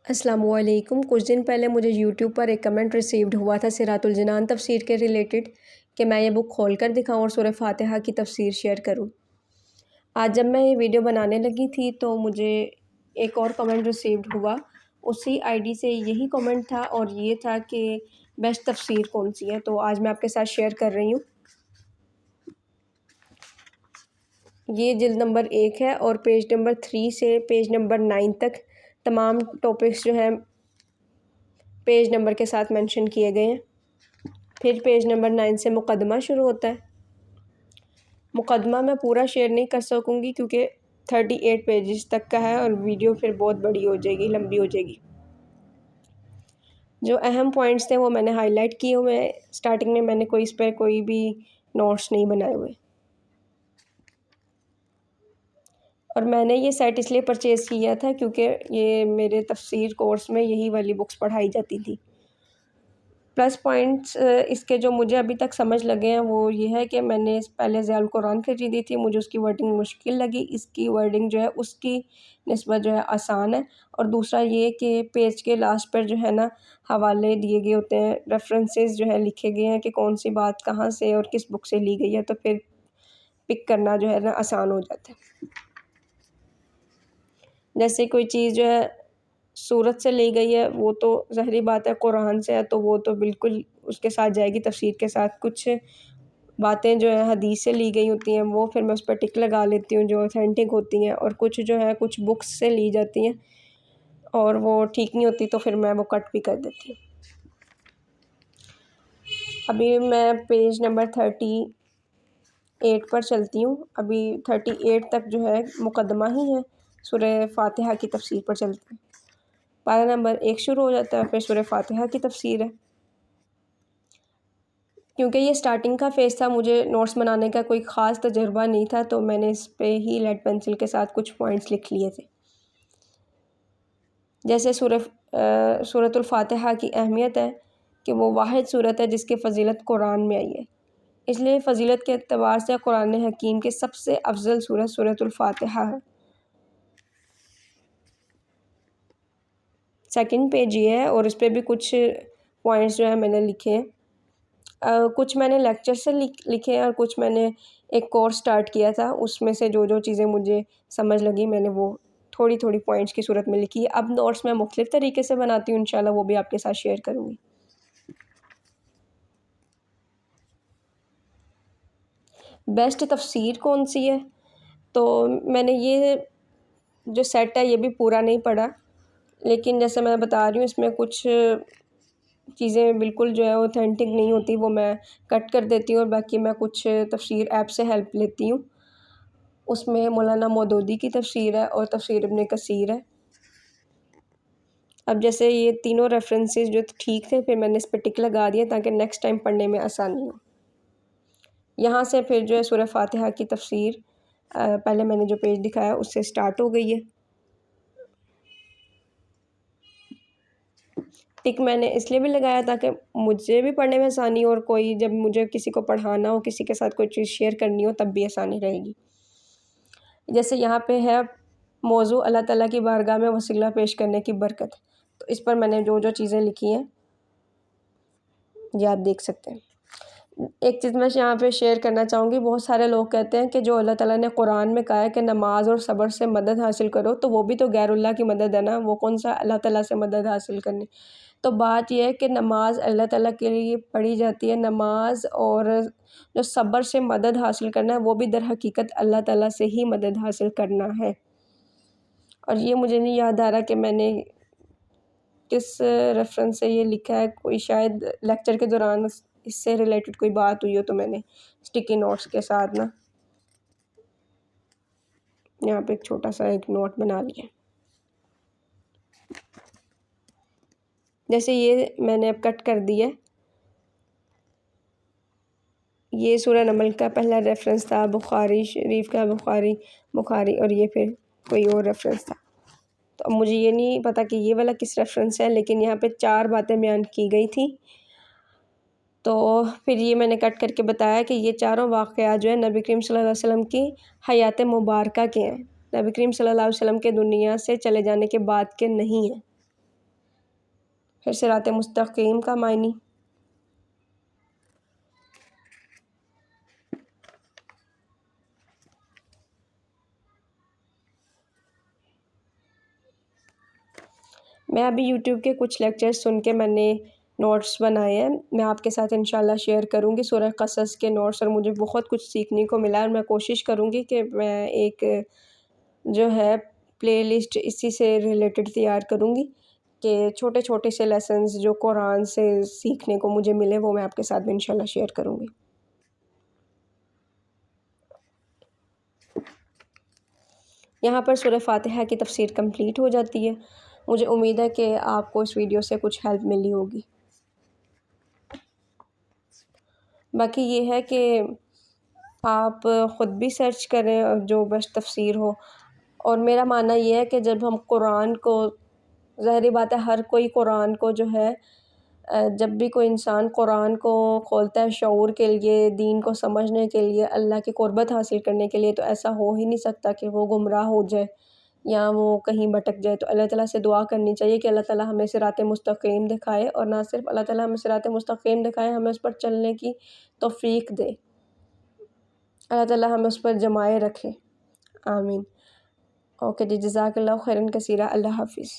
السلام علیکم۔ کچھ دن پہلے مجھے یوٹیوب پر ایک کمنٹ ریسیوڈ ہوا تھا صراط الجنان تفسیر کے ریلیٹڈ کہ میں یہ بک کھول کر دکھاؤں اور سورہ فاتحہ کی تفسیر شیئر کروں۔ آج جب میں یہ ویڈیو بنانے لگی تھی تو مجھے ایک اور کمنٹ ریسیوڈ ہوا، اسی آئی ڈی سے یہی کمنٹ تھا اور یہ تھا کہ بیسٹ تفسیر کون سی ہے، تو آج میں آپ کے ساتھ شیئر کر رہی ہوں۔ یہ جلد نمبر 1 ہے اور پیج نمبر 3 سے پیج نمبر 9 تک تمام ٹاپکس جو ہیں پیج نمبر کے ساتھ مینشن کیے گئے ہیں۔ پھر پیج نمبر 9 سے مقدمہ شروع ہوتا ہے۔ مقدمہ میں پورا شیئر نہیں کر سکوں گی کیونکہ 38 پیجز تک کا ہے اور ویڈیو پھر بہت بڑی ہو جائے گی، لمبی ہو جائے گی۔ جو اہم پوائنٹس تھے وہ میں نے ہائی لائٹ کیے ہوئے ہیں۔ اسٹارٹنگ میں میں نے اس پہ کوئی بھی نوٹس نہیں بنائے ہوئے، اور میں نے یہ سیٹ اس لیے پرچیز کیا تھا کیونکہ یہ میرے تفسیر کورس میں یہی والی بکس پڑھائی جاتی تھی۔ پلس پوائنٹس اس کے جو مجھے ابھی تک سمجھ لگے ہیں وہ یہ ہے کہ میں نے پہلے ضیاء القرآن خریدی تھی، مجھے اس کی ورڈنگ مشکل لگی، اس کی ورڈنگ جو ہے اس کی نسبت جو ہے آسان ہے۔ اور دوسرا یہ کہ پیج کے لاسٹ پر جو ہے نا حوالے دیے گئے ہوتے ہیں، ریفرنسز جو ہے لکھے گئے ہیں کہ کون سی بات کہاں سے اور کس بک سے لی گئی ہے، تو پھر پک کرنا جو ہے نا آسان ہو جاتا ہے۔ جیسے کوئی چیز جو ہے سورت سے لی گئی ہے وہ تو ظاہری بات ہے، قرآن سے ہے تو وہ تو بالکل اس کے ساتھ جائے گی تفسیر کے ساتھ۔ کچھ باتیں جو ہیں حدیث سے لی گئی ہوتی ہیں وہ پھر میں اس پر ٹک لگا لیتی ہوں جو اوتھینٹک ہوتی ہیں، اور کچھ جو ہے کچھ بکس سے لی جاتی ہیں اور وہ ٹھیک نہیں ہوتی تو پھر میں وہ کٹ بھی کر دیتی ہوں۔ ابھی میں پیج نمبر 38 پر چلتی ہوں۔ ابھی 38 تک جو ہے مقدمہ ہی ہے، سورہ فاتحہ کی تفسیر پر چلتے ہیں۔ پارہ نمبر 1 شروع ہو جاتا ہے، پھر سورہ فاتحہ کی تفسیر ہے۔ کیونکہ یہ سٹارٹنگ کا فیز تھا، مجھے نوٹس بنانے کا کوئی خاص تجربہ نہیں تھا، تو میں نے اس پہ ہی لیڈ پینسل کے ساتھ کچھ پوائنٹس لکھ لیے تھے۔ جیسے سورۃ الفاتحہ کی اہمیت ہے کہ وہ واحد سورت ہے جس کی فضیلت قرآن میں آئی ہے، اس لیے فضیلت کے اعتبار سے قرآن حکیم کی سب سے افضل سورت سورۃ الفاتحہ ہے۔ سیکنڈ پیج یہ ہے اور اس پہ بھی کچھ پوائنٹس جو ہیں میں نے لکھے ہیں۔ کچھ میں نے لیکچر سے لکھے ہیں اور کچھ میں نے ایک کورس سٹارٹ کیا تھا، اس میں سے جو چیزیں مجھے سمجھ لگی میں نے وہ تھوڑی تھوڑی پوائنٹس کی صورت میں لکھی ہے۔ اب نوٹس میں مختلف طریقے سے بناتی ہوں، انشاءاللہ وہ بھی آپ کے ساتھ شیئر کروں گی۔ بیسٹ تفسیر کون سی ہے؟ تو میں نے یہ جو سیٹ ہے یہ بھی پورا نہیں پڑھا، لیکن جیسے میں بتا رہی ہوں اس میں کچھ چیزیں بالکل جو ہے اوتھینٹک نہیں ہوتی، وہ میں کٹ کر دیتی ہوں، اور باقی میں کچھ تفسیر ایپ سے ہیلپ لیتی ہوں۔ اس میں مولانا مودودی کی تفسیر ہے اور تفسیر ابن کثیر ہے۔ اب جیسے یہ تینوں ریفرنسز جو ٹھیک تھے پھر میں نے اس پہ ٹک لگا دیا تاکہ نیکسٹ ٹائم پڑھنے میں آسانی ہو۔ یہاں سے پھر جو ہے سورہ فاتحہ کی تفسیر پہلے میں نے جو پیج دکھایا اس سے سٹارٹ ہو گئی ہے۔ ٹک میں نے اس لیے بھی لگایا تاکہ مجھے بھی پڑھنے میں آسانی ہو، اور کوئی جب مجھے کسی کو پڑھانا ہو، کسی کے ساتھ کوئی چیز شیئر کرنی ہو تب بھی آسانی رہے گی۔ جیسے یہاں پہ ہے موضوع اللہ تعالیٰ کی بارگاہ میں وسیلہ پیش کرنے کی برکت، تو اس پر میں نے جو چیزیں لکھی ہیں یہ آپ دیکھ سکتے ہیں۔ ایک چیز میں یہاں پہ شیئر کرنا چاہوں گی، بہت سارے لوگ کہتے ہیں کہ جو اللہ تعالیٰ نے قرآن میں کہا ہے کہ نماز اور صبر سے مدد حاصل کرو، تو وہ بھی تو غیر اللہ کی مدد ہے نا، وہ کون سا اللہ تعالیٰ سے مدد حاصل کرنی۔ تو بات یہ ہے کہ نماز اللہ تعالیٰ کے لیے پڑھی جاتی ہے، نماز اور جو صبر سے مدد حاصل کرنا ہے وہ بھی در حقیقت اللہ تعالیٰ سے ہی مدد حاصل کرنا ہے۔ اور یہ مجھے نہیں یاد آ رہا کہ میں نے کس ریفرنس سے یہ لکھا ہے، کوئی شاید لیکچر کے دوران اس سے ریلیٹڈ کوئی بات ہوئی ہو تو میں نے اسٹکی نوٹس کے ساتھ نا یہاں پہ ایک چھوٹا سا ایک نوٹ بنا لیا۔ جیسے یہ میں نے اب کٹ کر دیا، یہ سورہ نمل کا پہلا ریفرنس تھا، بخاری شریف کا بخاری، اور یہ پھر کوئی اور ریفرنس تھا۔ تو اب مجھے یہ نہیں پتا کہ یہ والا کس ریفرنس ہے، لیکن یہاں پہ 4 باتیں بیان کی گئی تھیں، تو پھر یہ میں نے کٹ کر کے بتایا کہ یہ چاروں واقعات جو ہے نبی کریم صلی اللہ علیہ وسلم کی حیات مبارکہ کے ہیں، نبی کریم صلی اللہ علیہ وسلم کے دنیا سے چلے جانے کے بعد کے نہیں ہیں۔ پھر صراط مستقیم کا معنی، میں ابھی یوٹیوب کے کچھ لیکچرز سن کے میں نے نوٹس بنائے ہیں، میں آپ کے ساتھ انشاءاللہ شیئر کروں گی سورہ قصص کے نوٹس، اور مجھے بہت کچھ سیکھنے کو ملا، اور میں کوشش کروں گی کہ میں ایک جو ہے پلے لسٹ اسی سے ریلیٹڈ تیار کروں گی کہ چھوٹے چھوٹے سے لیسنز جو قرآن سے سیکھنے کو مجھے ملے وہ میں آپ کے ساتھ بھی انشاءاللہ شیئر کروں گی۔ یہاں پر سورہ فاتحہ کی تفسیر کمپلیٹ ہو جاتی ہے۔ مجھے امید ہے کہ آپ کو اس ویڈیو سے کچھ ہیلپ ملی ہوگی۔ باقی یہ ہے کہ آپ خود بھی سرچ کریں جو بیسٹ تفسیر ہو، اور میرا ماننا یہ ہے کہ جب ہم قرآن کو، ظاہری بات ہے ہر کوئی قرآن کو جو ہے جب بھی کوئی انسان قرآن کو کھولتا ہے شعور کے لیے، دین کو سمجھنے کے لیے، اللہ کی قربت حاصل کرنے کے لیے، تو ایسا ہو ہی نہیں سکتا کہ وہ گمراہ ہو جائے یا وہ کہیں بھٹک جائے۔ تو اللہ تعالیٰ سے دعا کرنی چاہیے کہ اللہ تعالیٰ ہمیں صراط مستقیم دکھائے، اور نہ صرف اللہ تعالیٰ ہمیں صراط مستقیم دکھائے، ہمیں اس پر چلنے کی توفیق دے، اللہ تعالیٰ ہمیں اس پر جمائے رکھے، آمین۔ اوکے جی، جزاک اللہ خیراً کثیرا، اللہ حافظ۔